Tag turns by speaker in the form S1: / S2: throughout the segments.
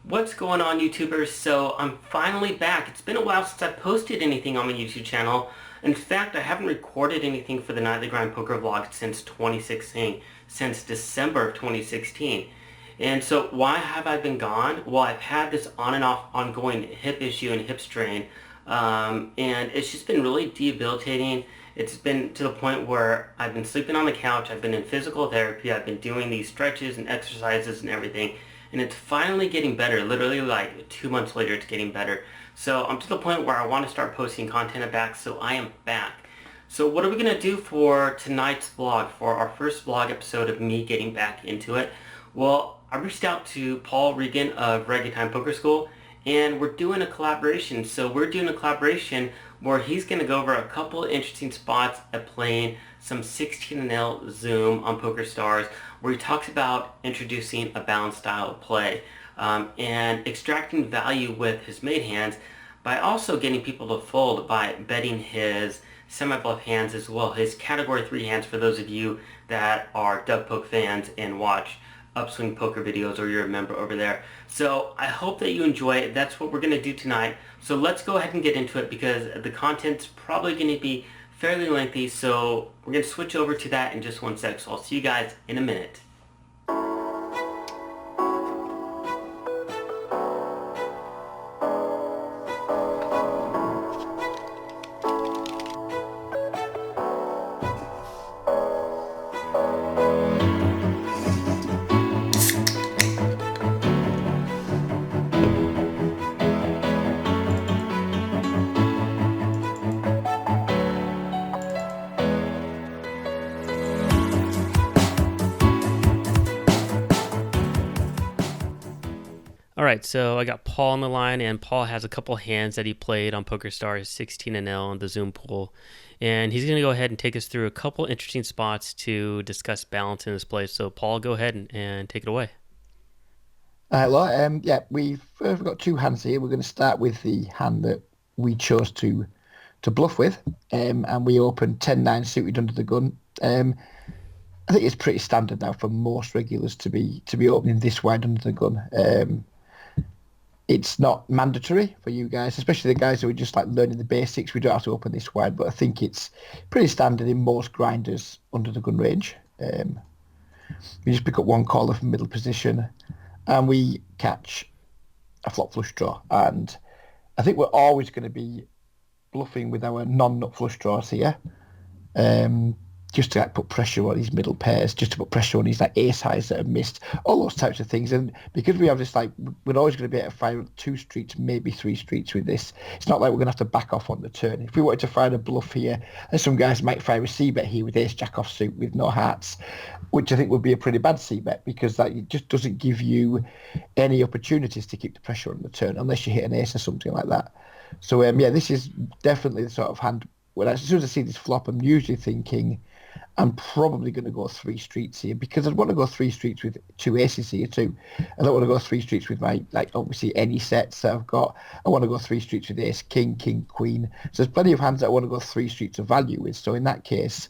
S1: What's going on, YouTubers? So I'm finally back. It's been a while since I posted anything on my YouTube channel. In fact, I haven't recorded anything for the Nightly Grind Poker vlog since 2016, since December of 2016. And so why have I been gone? Well, I've had this on and off ongoing hip issue and hip strain. And it's just been really debilitating. It's been to the point where I've been sleeping on the couch, I've been in physical therapy, I've been doing these stretches and exercises and everything, and it's finally getting better. Literally like 2 months later, it's getting better. So I'm to the point where I want to start posting content back, so I am back. So what are we going to do for tonight's vlog, for our first vlog episode of me getting back into it? Well, I reached out to Paul Regan of Regitime Poker School, and we're doing a collaboration. So we're doing a collaboration where he's going to go over a couple of interesting spots at playing some 16-0 Zoom on PokerStars, where he talks about introducing a balanced style of play and extracting value with his made hands by also getting people to fold by betting his semi-bluff hands as well, his category 3 hands, for those of you that are Dub Poke fans and watch Upswing Poker videos, or you're a member over there. So I hope that you enjoy it. That's what we're going to do tonight. So let's go ahead and get into it, because the content's probably going to be fairly lengthy. So we're going to switch over to that in just one sec. So I'll see you guys in a minute. All right, so I got Paul on the line, and Paul has a couple hands that he played on PokerStars 16-0 in the Zoom pool, and he's going to go ahead and take us through a couple interesting spots to discuss balance in this play. So Paul, go ahead and take it away.
S2: Hello. Yeah, we've got two hands here. We're going to start with the hand that we chose to bluff with, and we opened 10-9 suited under the gun. I think it's pretty standard now for most regulars to be opening this wide under the gun. It's not mandatory for you guys, especially the guys who are just like learning the basics. We don't have to open this wide, but I think it's pretty standard in most grinders under the gun range. We just pick up one caller from middle position, and we catch a flop flush draw. And I think we're always going to be bluffing with our non-nut flush draws here. Just to like put pressure on his middle pairs, just to put pressure on his like ace highs that are missed, all those types of things. And because we have this, like, we're always going to be able to fire 2 streets, maybe 3 streets with this. It's not like we're going to have to back off on the turn. If we wanted to fire a bluff here, and some guys might fire a c-bet here with ace jack off suit with no hearts, which I think would be a pretty bad c-bet, because that it just doesn't give you any opportunities to keep the pressure on the turn unless you hit an ace or something like that. So yeah, this is definitely the sort of hand. Well, as soon as I see this flop, I'm usually thinking I'm probably going to go 3 streets here, because I'd want to go 3 streets with 2 aces here too. I don't want to go 3 streets with my, like, obviously any sets that I've got. I want to go 3 streets with ace, king, king, queen. So there's plenty of hands that I want to go 3 streets of value with. So in that case,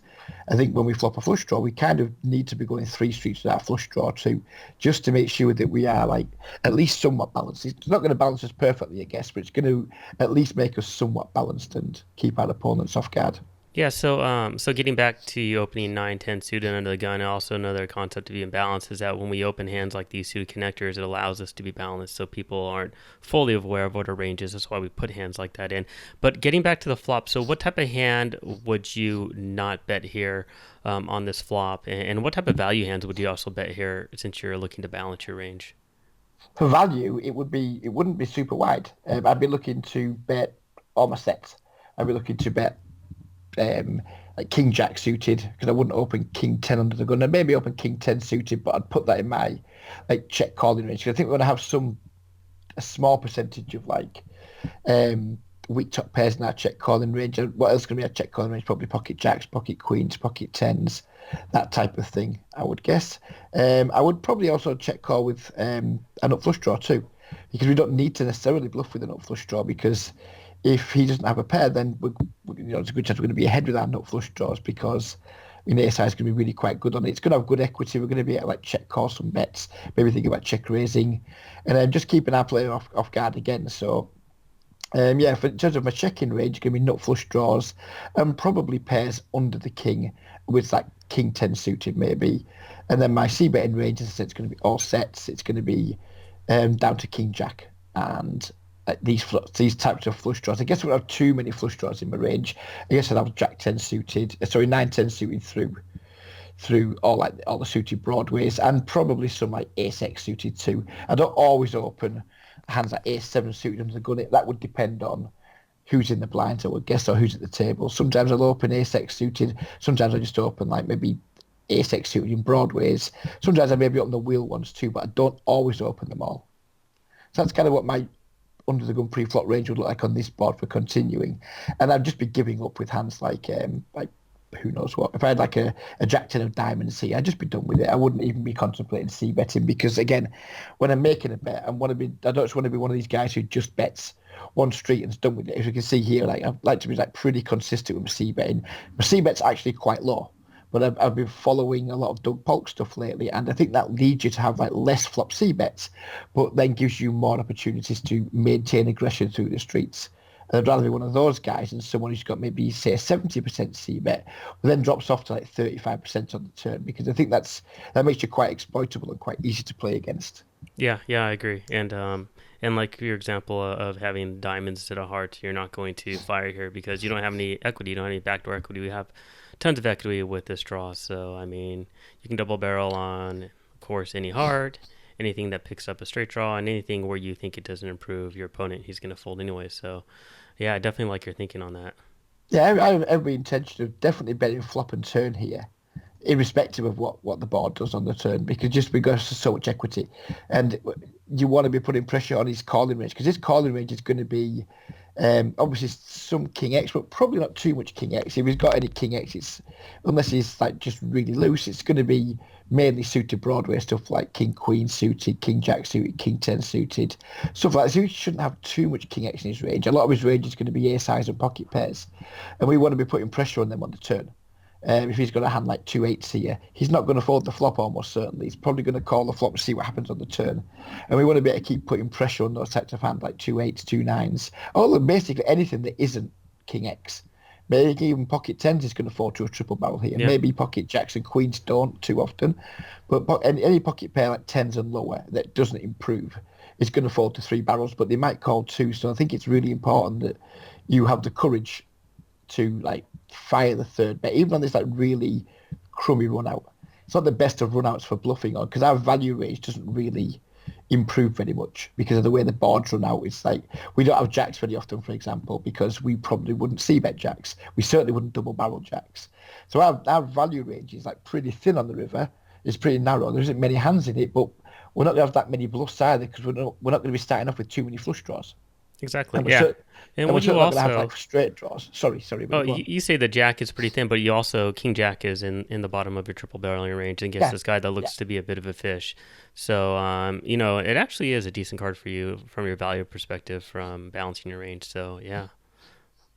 S2: I think when we flop a flush draw, we kind of need to be going 3 streets with that flush draw too, just to make sure that we are like at least somewhat balanced. It's not going to balance us perfectly, I guess, but it's going to at least make us somewhat balanced and keep our opponents off guard.
S1: Yeah, so getting back to you opening 9-10 suited under the gun, also another concept to be in balance is that when we open hands like these suited connectors, it allows us to be balanced, so people aren't fully aware of what our range is. That's why we put hands like that in. But getting back to the flop, so what type of hand would you not bet here on this flop, and what type of value hands would you also bet here, since you're looking to balance your range?
S2: For value, it wouldn't be super wide. I'd be looking to bet all my sets. I'd be looking to bet like King Jack suited, because I wouldn't open King 10 under the gun. And maybe open King 10 suited, but I'd put that in my like check calling range. 'Cause I think we're gonna have a small percentage of like weak top pairs in our check calling range. And what else is gonna be our check calling range? Probably pocket jacks, pocket queens, pocket tens, that type of thing, I would guess. I would probably also check call with an up flush draw too, because we don't need to necessarily bluff with an up flush draw, because if he doesn't have a pair, then there's a good chance we're going to be ahead with our nut flush draws, because ace high is going to be really quite good on it. It's going to have good equity. We're going to be able to like check call some bets, maybe think about check raising, and then just keeping our player off guard again. So yeah, in terms of my checking range, going to be nut flush draws and probably pairs under the king with like king 10 suited maybe. And then my c betting range, as I said, it's going to be all sets. It's going to be down to king jack and these types of flush draws. I guess I won't have too many flush draws in my range. I guess I'd have jack 10 suited, sorry, 9-10 suited through all the suited broadways and probably some like ace x suited too. I don't always open hands like ace 7 suited under the gun. That would depend on who's in the blinds, I would guess, or who's at the table. Sometimes I'll open ace x suited. Sometimes I just open like maybe ace x suited in broadways. Sometimes I maybe open the wheel ones too, but I don't always open them all. So that's kind of what my under the gun pre-flop range would look like on this board for continuing. And I'd just be giving up with hands like who knows what. If I had like a jack 10 of diamonds here, I'd just be done with it. I wouldn't even be contemplating c betting because again, when I'm making a bet, I don't just want to be one of these guys who just bets one street and's done with it. As you can see here, like I like to be like pretty consistent with my c betting. My c bet's actually quite low, but I've been following a lot of Doug Polk stuff lately, and I think that leads you to have like less flop c bets, but then gives you more opportunities to maintain aggression through the streets. And I'd rather be one of those guys than someone who's got maybe, say, a 70% c bet, but then drops off to like 35% on the turn, because I think that makes you quite exploitable and quite easy to play against.
S3: Yeah, I agree. And like your example of having diamonds instead of hearts, you're not going to fire here because you don't have any equity. You don't have any backdoor equity. We have tons of equity with this draw. So I mean, you can double barrel on, of course, any heart, anything that picks up a straight draw, and anything where you think it doesn't improve your opponent. He's going to fold anyway. So yeah, I definitely like your thinking on that.
S2: Yeah, I have every intention of definitely betting flop and turn here, irrespective of what the board does on the turn, because just because there's so much equity, and you want to be putting pressure on his calling range, because his calling range is going to be obviously some king x, but probably not too much king x. If he's got any king x, it's unless he's like just really loose, it's going to be mainly suited Broadway stuff like king queen suited, king jack suited, king 10 suited, stuff like that. So he shouldn't have too much king x in his range. A lot of his range is going to be ace highs and pocket pairs, and we want to be putting pressure on them on the turn. If he's got a hand like 2-8s here, he's not going to fold the flop almost certainly. He's probably going to call the flop and see what happens on the turn. And we want to be able to keep putting pressure on those types of hands like 2-8s, 2-9s, or basically anything that isn't King X. Maybe even pocket 10s is going to fall to a triple barrel here.
S3: Yeah.
S2: Maybe pocket jacks and queens don't too often. But any pocket pair like 10s and lower that doesn't improve is going to fall to three barrels, but they might call two. So I think it's really important that you have the courage to like fire the third bet, even on this like really crummy run out. It's not the best of run outs for bluffing on, because our value range doesn't really improve very much because of the way the boards run out. It's like we don't have jacks very often, for example, because we probably wouldn't see bet jacks. We certainly wouldn't double barrel jacks. So our value range is like pretty thin on the river. It's pretty narrow. There isn't many hands in it, but we're not going to have that many bluffs either, because we're not going to be starting off with too many flush draws.
S3: Exactly.
S2: And
S3: Yeah. And
S2: we're
S3: what you
S2: certainly not going to have
S3: also,
S2: like straight draws. Sorry.
S3: oh,
S2: But go on.
S3: you say the jack is pretty thin, but you also, king jack is in the bottom of your triple barreling range against
S2: Yeah,
S3: this guy that
S2: yeah.
S3: looks to be a bit of a fish. So, it actually is a decent card for you from your value perspective from balancing your range. So, yeah.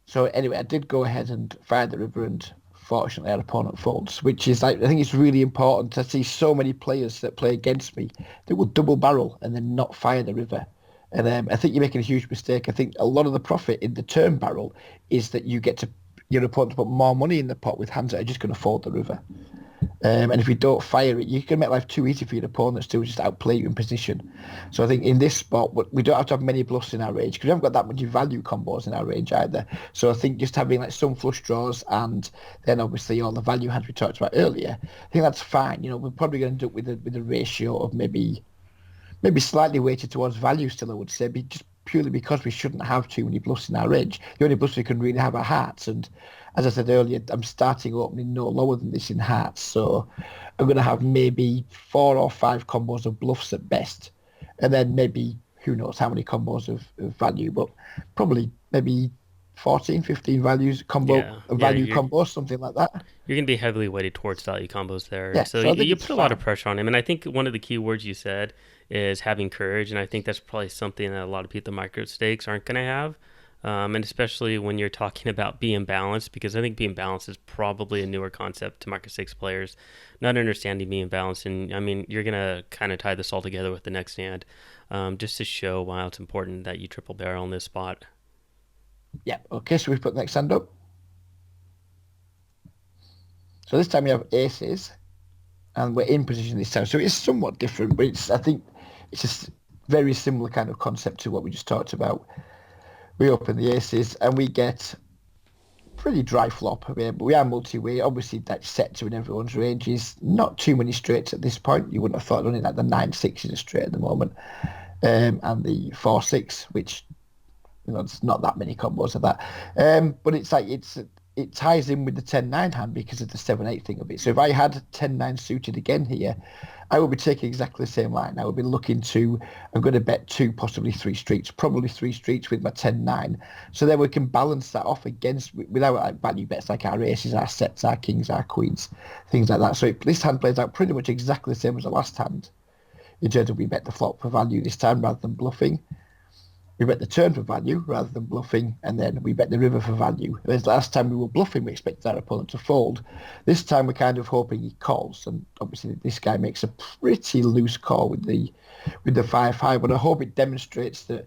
S2: So anyway, I did go ahead and fire the river, and fortunately our opponent folds, which is like, I think it's really important. To see so many players that play against me that will double barrel and then not fire the river. And I think you're making a huge mistake. I think a lot of the profit in the turn barrel is that you get to your opponent to put more money in the pot with hands that are just going to fold the river. And if you don't fire it, you can make life too easy for your opponents to just outplay you in position. So I think in this spot, we don't have to have many bluffs in our range, because we haven't got that many value combos in our range either. So I think just having like some flush draws and then obviously all the value hands we talked about earlier, I think that's fine. We're probably going to end up with a ratio of maybe slightly weighted towards value still, I would say, just purely because we shouldn't have too many bluffs in our range. The only bluffs we can really have are hearts, and as I said earlier, I'm starting opening no lower than this in hearts, so I'm going to have maybe 4 or 5 combos of bluffs at best, and then maybe who knows how many combos of value, but probably maybe 14, 15 values combo,
S3: Yeah. Yeah.
S2: value combos, something like that.
S3: You're going to be heavily weighted towards value combos there.
S2: Yeah,
S3: So
S2: so I think
S3: you
S2: it's
S3: put a lot of
S2: fine.
S3: pressure on him. And I think one of the key words you said is having courage. And I think that's probably something that a lot of people at micro stakes aren't going to have. And especially when you're talking about being balanced, because I think being balanced is probably a newer concept to Micro Stakes players, not understanding being balanced. And I mean, you're gonna kind of tie this all together with the next hand, just to show why it's important that you triple barrel in this spot.
S2: Yeah. Okay. So we put the next hand up. So this time we have aces, and we're in position this time. So it's somewhat different, but I think it's just very similar kind of concept to what we just talked about. We open the aces and we get pretty dry flop. I mean, but we are multi-way. Obviously, that's set to in everyone's ranges. Not too many straights at this point. You wouldn't have thought only like the 9-6 is a straight at the moment, and the 4-6, which there's not that many combos of that. But it's like it ties in with the 10-9 hand because of the 7-8 thing of it. So if I had 10-9 suited again here, I would be taking exactly the same line. I would be looking to, I'm going to bet 2, possibly 3 streets, probably 3 streets with my 10-9. So then we can balance that off against, without like value bets like our aces, our sets, our kings, our queens, things like that. So this hand plays out pretty much exactly the same as the last hand. In terms of we bet the flop for value this time rather than bluffing. We bet the turn for value rather than bluffing, and then we bet the river for value. Whereas last time we were bluffing, we expected our opponent to fold. This time we're kind of hoping he calls, and obviously this guy makes a pretty loose call with the 5-5. But I hope it demonstrates that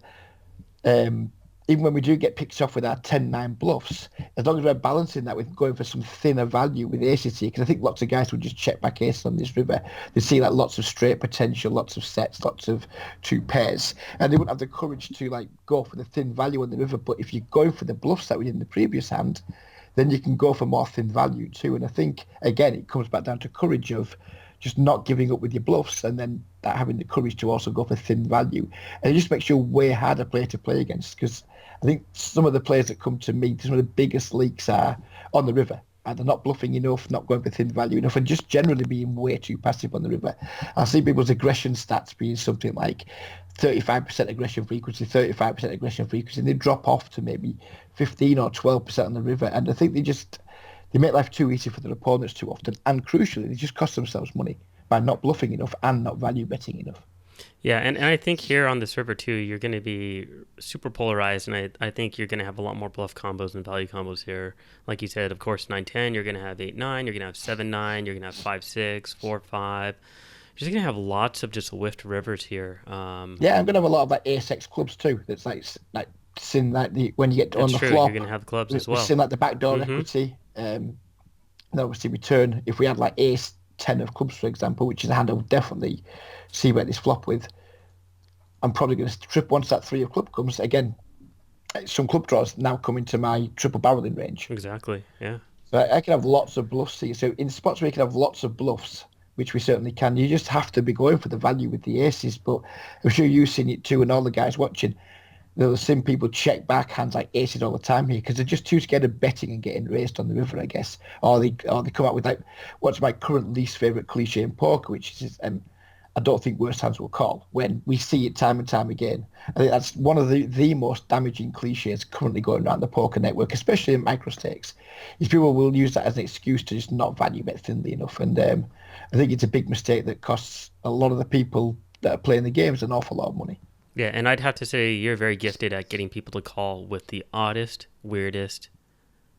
S2: even when we do get picked off with our 10-9 bluffs, as long as we're balancing that with going for some thinner value with aces here, because I think lots of guys would just check back aces on this river. They see like lots of straight potential, lots of sets, lots of 2 pairs, and they wouldn't have the courage to like go for the thin value on the river. But if you're going for the bluffs that we did in the previous hand, then you can go for more thin value too. And I think, again, it comes back down to courage of just not giving up with your bluffs and then having the courage to also go for thin value. And it just makes you a way harder player to play against, because I think some of the players that come to me, some of the biggest leaks are on the river. Either not bluffing enough, not going for thin value enough, and just generally being way too passive on the river. I see people's aggression stats being something like 35% aggression frequency, 35% aggression frequency, and they drop off to maybe 15 or 12% on the river. And I think they make life too easy for their opponents too often. And crucially, they just cost themselves money by not bluffing enough and not value betting enough.
S3: Yeah, and I think here on this river too, you're going to be super polarized, and I think you're going to have a lot more bluff combos and value combos here. Like you said, of course, 9-10, you're going to have 8-9, you're going to have 7-9, you're going to have 5-6, 4-5. You're just going to have lots of just whiffed rivers here.
S2: Yeah, I'm going to have a lot of like ace-x clubs too. That's like sin like when you get on the
S3: true.
S2: flop.
S3: You're going to have the clubs as well.
S2: Sin like the backdoor equity. Then obviously we turn, if we had like ace 10 of clubs, for example, which is a hand I would definitely see where this flop with. I'm probably going to trip once that 3 of club comes. Again, some club draws now come into my triple barreling range.
S3: Exactly, yeah.
S2: So I can have lots of bluffs here. So in spots where you can have lots of bluffs, which we certainly can, you just have to be going for the value with the aces. But I'm sure you've seen it too, and all the guys watching, there's some people check back hands like aces all the time here because they're just too scared of betting and getting raised on the river, I guess. Or they come out with like what's my current least favourite cliche in poker, which is I don't think worse hands will call, when we see it time and time again. I think that's one of the most damaging cliches currently going around the poker network, especially in micro stakes, is people will use that as an excuse to just not value bet thinly enough. And I think it's a big mistake that costs a lot of the people that are playing the games an awful lot of money.
S3: Yeah, and I'd have to say you're very gifted at getting people to call with the oddest, weirdest,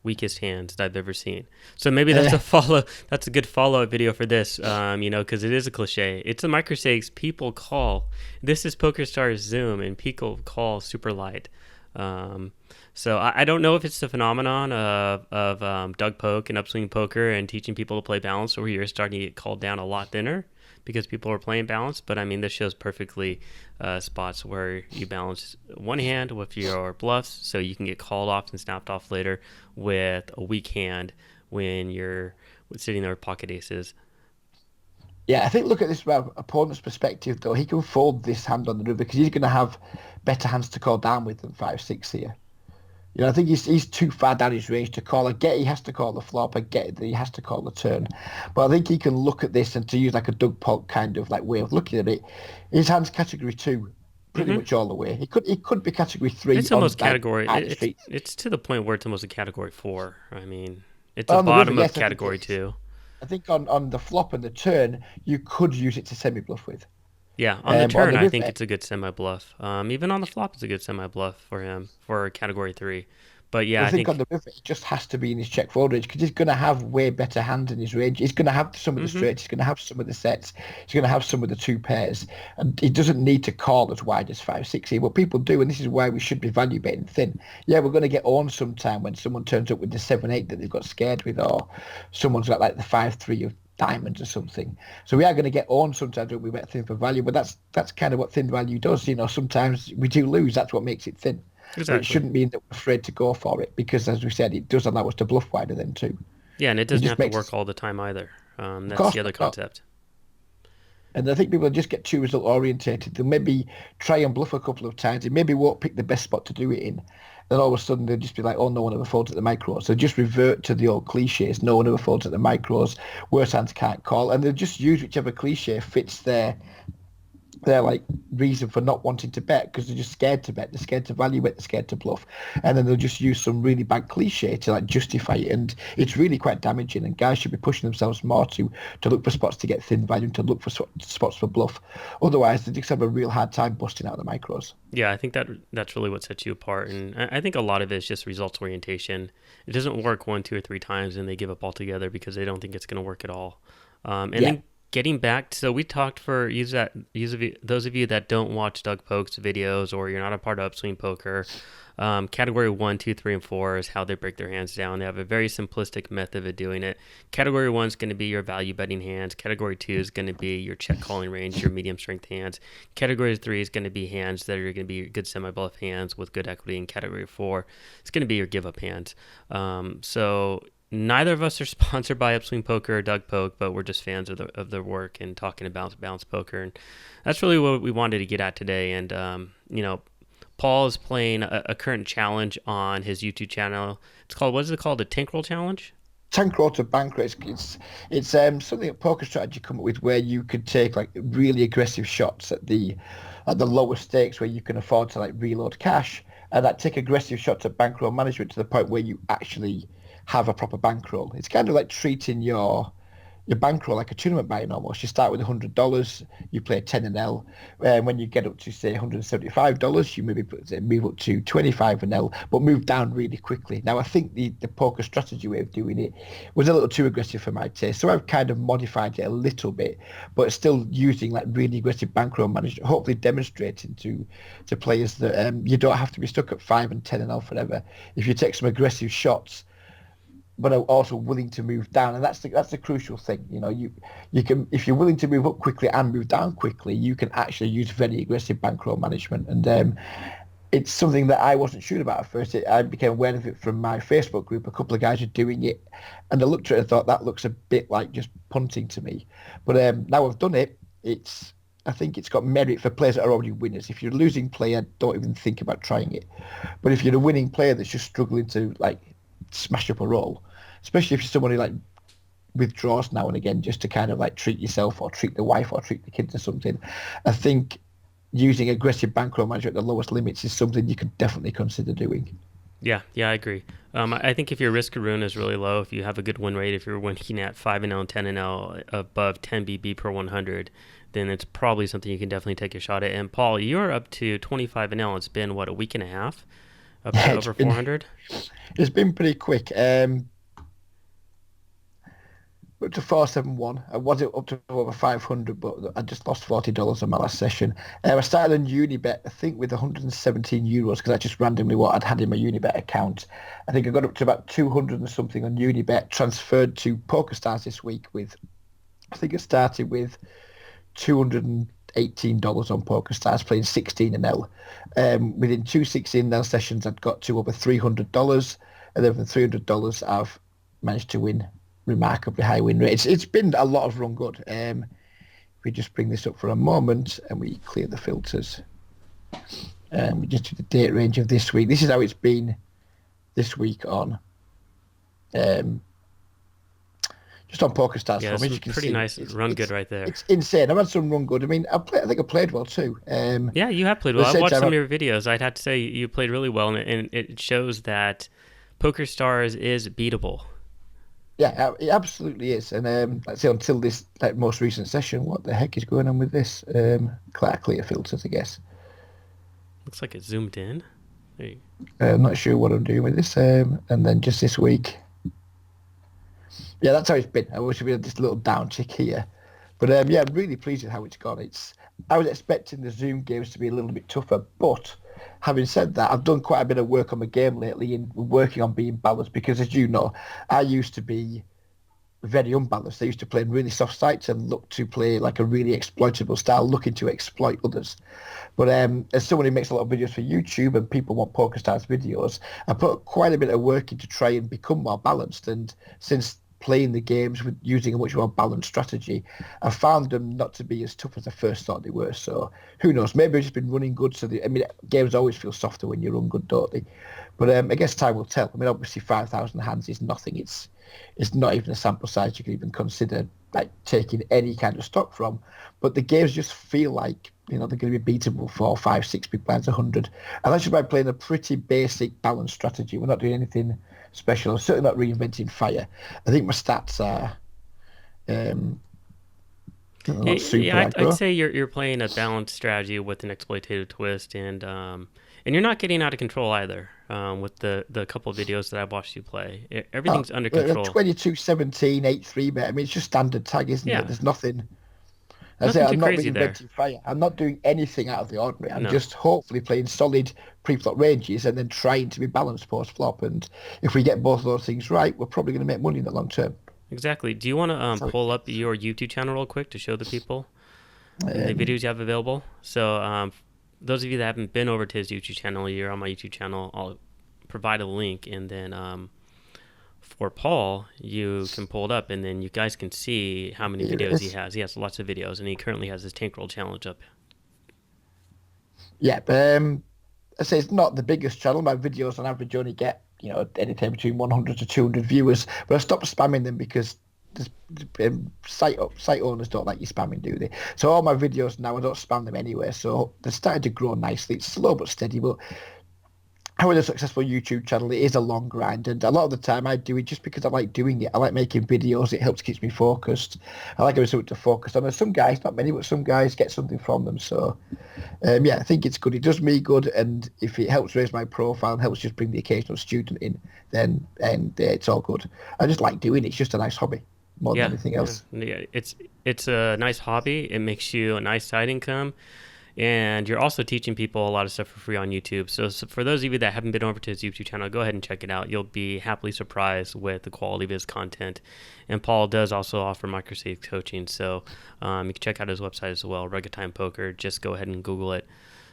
S3: weakest hands that I've ever seen. So maybe that's a good follow-up video for this, because it is a cliche. It's a micro stakes. People call. This is PokerStars Zoom, and people call super light. So I don't know if it's the phenomenon of Doug Poke and Upswing Poker and teaching people to play balance, or you're starting to get called down a lot thinner because people are playing balance. But I mean, this shows perfectly spots where you balance one hand with your bluffs, so you can get called off and snapped off later with a weak hand when you're sitting there with pocket aces.
S2: Yeah, I think look at this from our opponent's perspective, though. He can fold this hand on the river because he's going to have better hands to call down with than 5-6 here. I think he's too far down his range to call. I get he has to call the flop. I get that he has to call the turn. But I think he can look at this, and to use like a Doug Polk kind of like way of looking at it, his hand's category 2 pretty much all the way. He could be category 3.
S3: It's almost category. It's to the point where it's almost a category 4. I mean, it's the bottom of category 2.
S2: I think on the flop and the turn, you could use it to semi-bluff with.
S3: Yeah, on the
S2: But on
S3: turn,
S2: the
S3: I think
S2: river,
S3: it's a good semi-bluff. Even on the flop, it's a good semi-bluff for him for category 3. But yeah,
S2: I
S3: I
S2: think on
S3: think.
S2: the river, it just has to be in his check fold range because he's going to have way better hands in his range. He's going to have some of the
S3: Hmm.
S2: straights. He's going to have some of the sets. He's going to have some of the two pairs. And he doesn't need to call as wide as 5-6 here. What people do, and this is why we should be value betting thin. Yeah, we're going to get on sometime when someone turns up with the 7-8 that they've got scared with, or someone's got like the 5-3 of diamonds or something. So we are going to get on sometimes when we bet thin for value, but that's kind of what thin value does. Sometimes we do lose. That's what makes it thin. But it
S3: Exactly.
S2: shouldn't mean that we're afraid to go for it because, as we said, it does allow us to bluff wider then too.
S3: Yeah, and it
S2: It
S3: doesn't
S2: just
S3: have to
S2: makes
S3: work
S2: us,
S3: all the time either.
S2: of
S3: That's the
S2: course,
S3: other
S2: not.
S3: concept.
S2: And I think people just get too result orientated. They'll maybe try and bluff a couple of times. They maybe won't pick the best spot to do it in. Then all of a sudden they'll just be like, oh, no one ever folds at the micros. So just revert to the old cliches. No one ever folds at the micros. Worse hands can't call. And they'll just use whichever cliche fits their like reason for not wanting to bet because they're just scared to bet. They're scared to value bet. They're scared to bluff, and then they'll just use some really bad cliche to like justify it, and it's really quite damaging. And guys should be pushing themselves more to look for spots to get thin value and to look for spots for bluff. Otherwise, they just have a real hard time busting out the micros.
S3: Yeah, I think that's really what sets you apart, and I think a lot of it is just results orientation. It doesn't work 1, 2, or 3 times, and they give up altogether because they don't think it's going to work at all. And
S2: Yeah.
S3: then getting back, so we talked for those of you that don't watch Doug Polk's videos or you're not a part of Upswing Poker. Category 1, 2, 3, and 4 is how they break their hands down. They have a very simplistic method of doing it. Category 1 is going to be your value betting hands. Category 2 is going to be your check calling range, your medium strength hands. Category 3 is going to be hands that are going to be your good semi bluff hands with good equity. And category 4 is going to be your give up hands. So neither of us are sponsored by Upswing Poker or Doug Poke, but we're just fans of their work and talking about balance poker, and that's really what we wanted to get at today. And Paul is playing a current challenge on his YouTube channel. It's called, what is it called? The Bankroll challenge?
S2: Bankroll to Bankroll. It's something that Poker Strategy come up with where you could take like really aggressive shots at the lower stakes where you can afford to like reload cash and like take aggressive shots at bankroll management to the point where you actually have a proper bankroll. It's kind of like treating your bankroll like a tournament buy-in almost. You start with $100, you play 10 and L, and when you get up to say $175, you maybe move up to 25 and L, but move down really quickly. Now I think the poker strategy way of doing it was a little too aggressive for my taste, so I've kind of modified it a little bit, but still using like really aggressive bankroll management, hopefully demonstrating to players that you don't have to be stuck at 5 and 10 and L forever. If you take some aggressive shots but are also willing to move down, and that's the crucial thing. You can, if you're willing to move up quickly and move down quickly, you can actually use very aggressive bankroll management, and it's something that I wasn't sure about at first. I became aware of it from my Facebook group. A couple of guys are doing it, and I looked at it and thought that looks a bit like just punting to me. But now I've done it, I think it's got merit for players that are already winners. If you're a losing player, don't even think about trying it. But if you're a winning player that's just struggling to like smash up a roll, especially if you're someone who like withdraws now and again just to kind of like treat yourself or treat the wife or treat the kids or something, I think using aggressive bankroll management at the lowest limits is something you could definitely consider doing.
S3: Yeah, I agree. I think if your risk of ruin is really low, if you have a good win rate, if you're winning at 5 and L and 10 and L above 10 BB per 100, then it's probably something you can definitely take a shot at. And Paul, you're up to 25 and L. It's been, what, a week and a half? Up to over 400?
S2: It's been pretty quick. Up to 471. I was up to over 500, but I just lost $40 on my last session. I started on Unibet, I think, with 117 euros because I just randomly what I'd had in my Unibet account. I think I got up to about 200 and something on Unibet, transferred to PokerStars this week with, I think it started with $218 on PokerStars, playing 16 and L. Within two 16 L sessions, I'd got to over $300, and then from $300, I've managed to win remarkably high win rates. It's been a lot of run good. If we just bring this up for a moment and we clear the filters, we just do the date range of this week. This is how it's been this week on just on PokerStars.
S3: Yeah,
S2: For me,
S3: it's
S2: you can
S3: pretty
S2: see
S3: nice run good right there.
S2: It's insane. I've had some run good. I mean, I think I played well too.
S3: Yeah, you have played well. I've watched some of your videos. I'd have to say you played really well, and it shows that PokerStars is beatable.
S2: Yeah, it absolutely is. And let's say until this like most recent session, what the heck is going on with this? Clear filters, I guess.
S3: Looks like it zoomed in. There you,
S2: I'm not sure what I'm doing with this. And then just this week, yeah, that's how it's been. I wish we had this little downtick here, but yeah, I'm really pleased with how it's gone. I was expecting the Zoom games to be a little bit tougher, but having said that, I've done quite a bit of work on the game lately and working on being balanced because, as you know, I used to be very unbalanced. They used to play in really soft sites and look to play like a really exploitable style, looking to exploit others. But as someone who makes a lot of videos for YouTube and people want PokerStars videos, I put quite a bit of work in to try and become more balanced. And since playing the games with using a much more balanced strategy, I found them not to be as tough as I first thought they were. So who knows? Maybe I've just been running good. So I mean, games always feel softer when you run good, don't they? But I guess time will tell. I mean, obviously 5,000 hands is nothing. It's not even a sample size you can even consider like taking any kind of stock from. But the games just feel like they're going to be beatable 4, 5, 6 big blinds, 100. And that's just by playing a pretty basic balanced strategy. We're not doing anything special. I'm certainly not reinventing fire. I think my stats are not super
S3: I'd
S2: aggro.
S3: say you're playing a balanced strategy with an exploitative twist, and you're not getting out of control either. With the couple of videos that I've watched you play,
S2: Oh,
S3: everything's under control.
S2: 22, 17, 8, 3 bet. I mean, it's just standard tag, isn't it?
S3: Yeah,
S2: There's nothing. I say
S3: nothing too
S2: I'm not
S3: crazy there.
S2: reinventing fire. I'm not doing anything out of the ordinary. I'm
S3: No,
S2: just hopefully playing solid pre-flop ranges and then trying to be balanced post-flop. And if we get both of those things right, we're probably going to make money in the long term.
S3: exactly. Do you want to
S2: So,
S3: pull up your YouTube channel real quick to show the people and the
S2: um,
S3: videos you have available? So, those of you that haven't been over to his YouTube channel, you're on my YouTube channel. I'll provide a link, and then for Paul, you can pull it up, and then you guys can see how many
S2: here it
S3: videos he
S2: is.
S3: has. He has lots of videos, and he currently has his Bankroll challenge up.
S2: Yeah, I say it's not the biggest channel. My videos on average only get, anything between 100 to 200 viewers. But I stopped spamming them because site owners don't like you spamming, do they? So all my videos now, I don't spam them anyway. So they're starting to grow nicely. It's slow but steady. But having a successful YouTube channel, it is a long grind, and a lot of the time I do it just because I like doing it. I like making videos. It helps keeps me focused. I like having something to focus on. And some guys, not many, but some guys get something from them. So yeah, I think it's good. It does me good, and if it helps raise my profile and helps just bring the occasional student in, then it's all good. I just like doing it. It's just a nice hobby more than
S3: Yeah,
S2: anything
S3: yeah,
S2: else.
S3: yeah. It's a nice hobby. It makes you a nice side income, and you're also teaching people a lot of stuff for free on YouTube. So for those of you that haven't been over to his YouTube channel, go ahead and check it out. You'll be happily surprised with the quality of his content. And Paul does also offer microstate coaching, so you can check out his website as well, Regitime Poker. Just go ahead and Google it.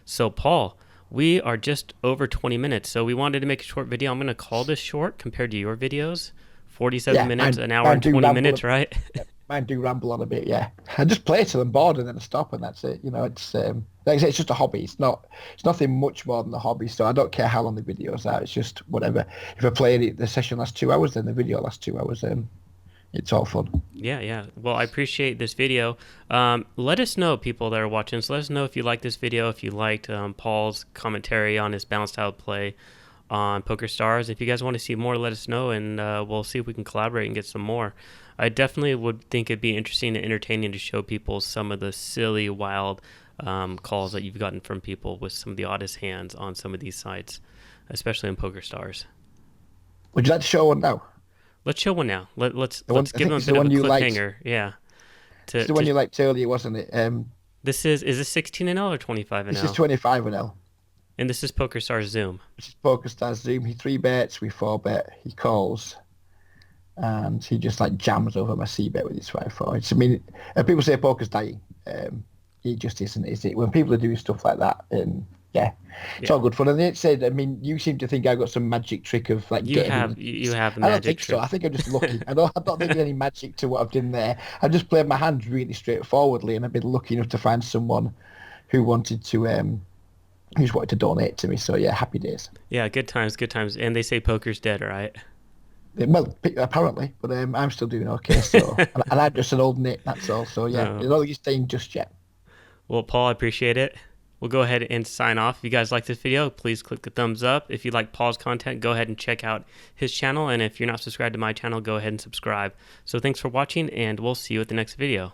S3: So Paul, we are just over 20 minutes, so we wanted to make a short video. I'm going to call this short compared to your videos. 47
S2: Yeah,
S3: minutes, an hour
S2: mine
S3: and
S2: do
S3: 20
S2: ramble.
S3: minutes, right?
S2: Mine do ramble on a bit, yeah. I just play till I'm bored and then I stop and that's it. It's like I say, it's just a hobby. It's nothing much more than a hobby. So I don't care how long the videos are. It's just whatever. If I play it, the session lasts 2 hours, then the video lasts 2 hours. It's all fun.
S3: Yeah, yeah. Well, I appreciate this video. Let us know, people that are watching. So let us know if you like this video, if you liked Paul's commentary on his balanced style play on PokerStars. If you guys want to see more, let us know, and we'll see if we can collaborate and get some more. I definitely would think it'd be interesting and entertaining to show people some of the silly, wild calls that you've gotten from people with some of the oddest hands on some of these sites, especially in PokerStars.
S2: Would you like to show one now?
S3: Let's show one now. Let's
S2: The one
S3: let's
S2: I
S3: give
S2: think
S3: them a
S2: it's the
S3: bit of a
S2: one you liked.
S3: cliffhanger. Yeah.
S2: It's
S3: To
S2: the one
S3: to
S2: you liked earlier, wasn't it?
S3: This is this 16 and L or 25 and
S2: This is
S3: L?
S2: 25 and L.
S3: And this is PokerStars Zoom.
S2: This is PokerStars Zoom. He three bets, we four bet. He calls. And he just like jams over my C bet with his 5-4. I mean, people say poker's dying. It just isn't, is it? When people are doing stuff like that, yeah, it's
S3: Yeah.
S2: all good fun. And it said, I mean, you seem to think I got some magic trick of like
S3: You
S2: getting
S3: have
S2: in.
S3: you have a
S2: I don't
S3: magic
S2: think so.
S3: trick.
S2: I think I'm just lucky. I don't think there's any magic to what I've done there. I've just played my hands really straightforwardly, and I've been lucky enough to find someone who wanted to who just wanted to donate to me. So yeah, happy days.
S3: Yeah, good times, good times. And they say poker's dead, right?
S2: Well, apparently, but I'm still doing okay. So, and I'm just an old Nick, that's all. So yeah, I
S3: Oh.
S2: don't think he's staying just yet.
S3: Well, Paul, I appreciate it. we'll go ahead and sign off. If you guys like this video, please click the thumbs up. If you like Paul's content, go ahead and check out his channel. And if you're not subscribed to my channel, go ahead and subscribe. So thanks for watching, and we'll see you at the next video.